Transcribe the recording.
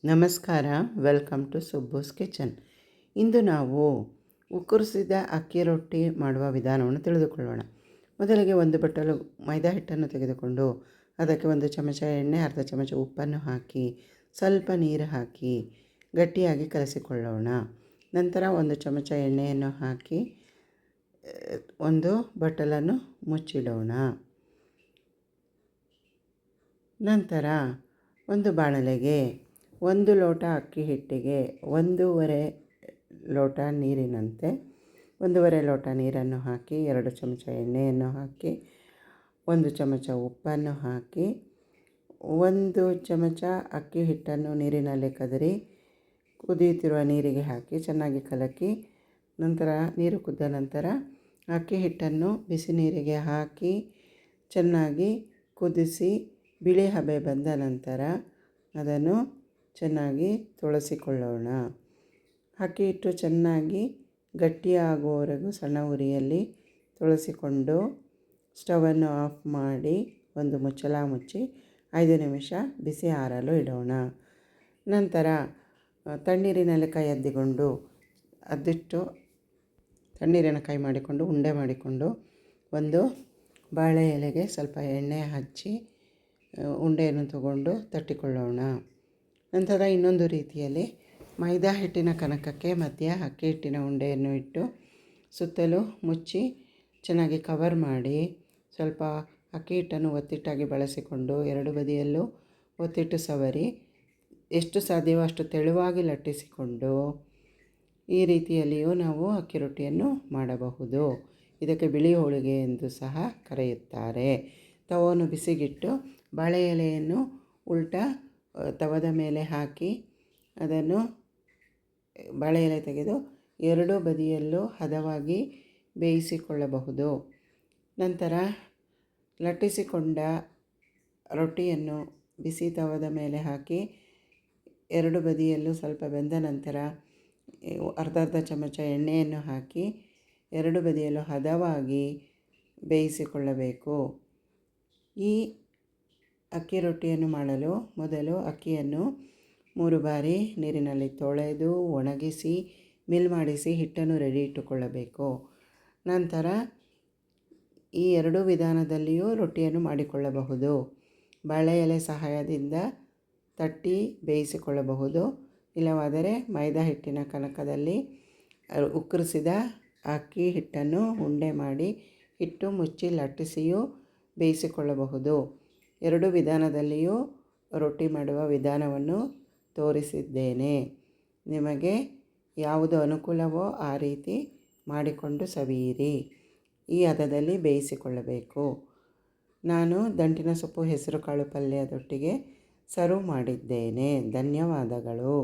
ನಮಸ್ಕಾರ, welcome to ಸುಬ್ಬೂಸ್ kitchen. ಇಂದು ನಾವು ಉಕ್ಕರಿಸಿದ ಅಕ್ಕಿ ರೊಟ್ಟಿ ಮಾಡುವ ವಿಧಾನವನ್ನು ತಿಳಿದುಕೊಳ್ಳೋಣ. ಮೊದಲಿಗೆ ಒಂದು ಬಟ್ಟಲು ಮೈದಾ ಹಿಟ್ಟನ್ನು ತೆಗೆದುಕೊಂಡು ಅದಕ್ಕೆ 1 ಚಮಚ ಎಣ್ಣೆ, ಅರ್ಧ ಚಮಚ ಉಪ್ಪನ್ನು ಹಾಕಿ ಸ್ವಲ್ಪ ನೀರು ಹಾಕಿ ಗಟ್ಟಿಯಾಗಿ ಕಲಸಿಕೊಳ್ಳೋಣ. ನಂತರ 1 ಚಮಚ ಎಣ್ಣೆಯನ್ನು ಹಾಕಿ ಒಂದು ಬಟ್ಟಲನ್ನು ಮುಚ್ಚಿಡೋಣ. ನಂತರ ಒಂದು ಬಾಣಲೆಗೆ 1 ಲೋಟ ಅಕ್ಕಿ ಹಿಟ್ಟಿಗೆ 1.5 ಲೋಟ ನೀರಿನಂತೆ 1.5 ಲೋಟ ನೀರನ್ನು ಹಾಕಿ 2 ಚಮಚ ಎಣ್ಣೆಯನ್ನು ಹಾಕಿ 1 ಚಮಚ ಉಪ್ಪನ್ನು ಹಾಕಿ 1 ಚಮಚ ಅಕ್ಕಿ ಹಿಟ್ಟನ್ನು ನೀರಿನಲ್ಲಿ ಕದರಿ ಕುದಿಯುತ್ತಿರುವ ನೀರಿಗೆ ಹಾಕಿ ಚೆನ್ನಾಗಿ ಕಲಕಿ, ನಂತರ ನೀರು ಕುದ್ದ ನಂತರ ಅಕ್ಕಿ ಹಿಟ್ಟನ್ನು ಬಿಸಿ ನೀರಿಗೆ ಹಾಕಿ ಚೆನ್ನಾಗಿ ಕುದಿಸಿ ಬಿಳಿ ಹಬೆ ಬಂದ ನಂತರ ಅದನ್ನು ಚೆನ್ನಾಗಿ ತೊಳೆಸಿಕೊಳ್ಳೋಣ. ಅಕ್ಕಿ ಹಿಟ್ಟು ಚೆನ್ನಾಗಿ ಗಟ್ಟಿಯಾಗುವವರೆಗೂ ಸಣ್ಣ ಉರಿಯಲ್ಲಿ ತೊಳೆಸಿಕೊಂಡು ಸ್ಟವನ್ನು ಆಫ್ ಮಾಡಿ ಒಂದು ಮುಚ್ಚಳ ಮುಚ್ಚಿ 5 ನಿಮಿಷ ಬಿಸಿ ಆರಲು ಇಡೋಣ. ನಂತರ ತಣ್ಣೀರಿನಲ್ಲಿ ಕೈ ಅದ್ದಿಕೊಂಡು ಅದಿಟ್ಟು ತಣ್ಣೀರಿನ ಕೈ ಮಾಡಿಕೊಂಡು ಉಂಡೆ ಮಾಡಿಕೊಂಡು ಒಂದು ಬಾಳೆ ಎಲೆಗೆ ಸ್ವಲ್ಪ ಎಣ್ಣೆ ಹಚ್ಚಿ ಉಂಡೆಯನ್ನು ತಗೊಂಡು ತಟ್ಟಿಕೊಳ್ಳೋಣ. ನಂತರ ಇನ್ನೊಂದು ರೀತಿಯಲ್ಲಿ ಮೈದಾ ಹಿಟ್ಟಿನ ಕನಕಕ್ಕೆ ಮಧ್ಯ ಅಕ್ಕಿ ಹಿಟ್ಟಿನ ಉಂಡೆಯನ್ನು ಇಟ್ಟು ಸುತ್ತಲೂ ಮುಚ್ಚಿ ಚೆನ್ನಾಗಿ ಕವರ್ ಮಾಡಿ ಸ್ವಲ್ಪ ಅಕ್ಕಿ ಹಿಟ್ಟನ್ನು ಒತ್ತಿಟ್ಟಾಗಿ ಬಳಸಿಕೊಂಡು 2 ಬದಿಯಲ್ಲೂ ಒತ್ತಿಟ್ಟು ಸವರಿ ಎಷ್ಟು ಸಾಧ್ಯವೋ ಅಷ್ಟು ತೆಳುವಾಗಿ ಲಟ್ಟಿಸಿಕೊಂಡು ಈ ರೀತಿಯಲ್ಲಿಯೂ ನಾವು ಅಕ್ಕಿ ರೊಟ್ಟಿಯನ್ನು ಮಾಡಬಹುದು. ಇದಕ್ಕೆ ಬಿಳಿ ಹೋಳಿಗೆ ಎಂದು ಸಹ ಕರೆಯುತ್ತಾರೆ. ತವವನ್ನು ಬಿಸಿಗಿಟ್ಟು ಬಾಳೆ ಎಲೆಯನ್ನು ಉಲ್ಟಾ ತವದ ಮೇಲೆ ಹಾಕಿ ಅದನ್ನು ಬಾಳೆ ಎಲೆ ತೆಗೆದು 2 ಬದಿಯಲ್ಲೂ ಹದವಾಗಿ ಬೇಯಿಸಿಕೊಳ್ಳಬಹುದು. ನಂತರ ಲಟ್ಟಿಸಿಕೊಂಡ ರೊಟ್ಟಿಯನ್ನು ಬಿಸಿ ತವದ ಮೇಲೆ ಹಾಕಿ 2 ಬದಿಯಲ್ಲೂ ಸ್ವಲ್ಪ ಬೆಂದ ನಂತರ ಅರ್ಧ ಚಮಚ ಎಣ್ಣೆಯನ್ನು ಹಾಕಿ 2 ಬದಿಯಲ್ಲೂ ಹದವಾಗಿ ಬೇಯಿಸಿಕೊಳ್ಳಬೇಕು. ಈ ಅಕ್ಕಿ ರೊಟ್ಟಿಯನ್ನು ಮಾಡಲು ಮೊದಲು ಅಕ್ಕಿಯನ್ನು 3 ಬಾರಿ ನೀರಿನಲ್ಲಿ ತೊಳೆದು ಒಣಗಿಸಿ ಮಿಲ್ ಮಾಡಿಸಿ ಹಿಟ್ಟನ್ನು ರೆಡಿ ಇಟ್ಟುಕೊಳ್ಳಬೇಕು. ನಂತರ ಈ 2 ವಿಧಾನದಲ್ಲಿಯೂ ರೊಟ್ಟಿಯನ್ನು ಮಾಡಿಕೊಳ್ಳಬಹುದು. ಬಾಳೆ ಎಲೆ ಸಹಾಯದಿಂದ ತಟ್ಟಿ ಬೇಯಿಸಿಕೊಳ್ಳಬಹುದು. ಇಲ್ಲವಾದರೆ ಮೈದಾ ಹಿಟ್ಟಿನ ಕನಕದಲ್ಲಿ ಉಕ್ಕರಿಸಿದ ಅಕ್ಕಿ ಹಿಟ್ಟನ್ನು ಉಂಡೆ ಮಾಡಿ ಹಿಟ್ಟು ಮುಚ್ಚಿ ಲಟ್ಟಿಸಿಯೂ ಬೇಯಿಸಿಕೊಳ್ಳಬಹುದು. 2 ವಿಧಾನದಲ್ಲಿಯೂ ರೊಟ್ಟಿ ಮಾಡುವ ವಿಧಾನವನ್ನು ತೋರಿಸಿದ್ದೇನೆ. ನಿಮಗೆ ಯಾವುದು ಅನುಕೂಲವೋ ಆ ರೀತಿ ಮಾಡಿಕೊಂಡು ಸವಿಯಿರಿ. ಈ ಹದದಲ್ಲಿ ಬೇಯಿಸಿಕೊಳ್ಳಬೇಕು. ನಾನು ದಂಟಿನ ಸೊಪ್ಪು ಹೆಸರುಕಾಳು ಪಲ್ಯದೊಟ್ಟಿಗೆ ಸರ್ವ್ ಮಾಡಿದ್ದೇನೆ. ಧನ್ಯವಾದಗಳು.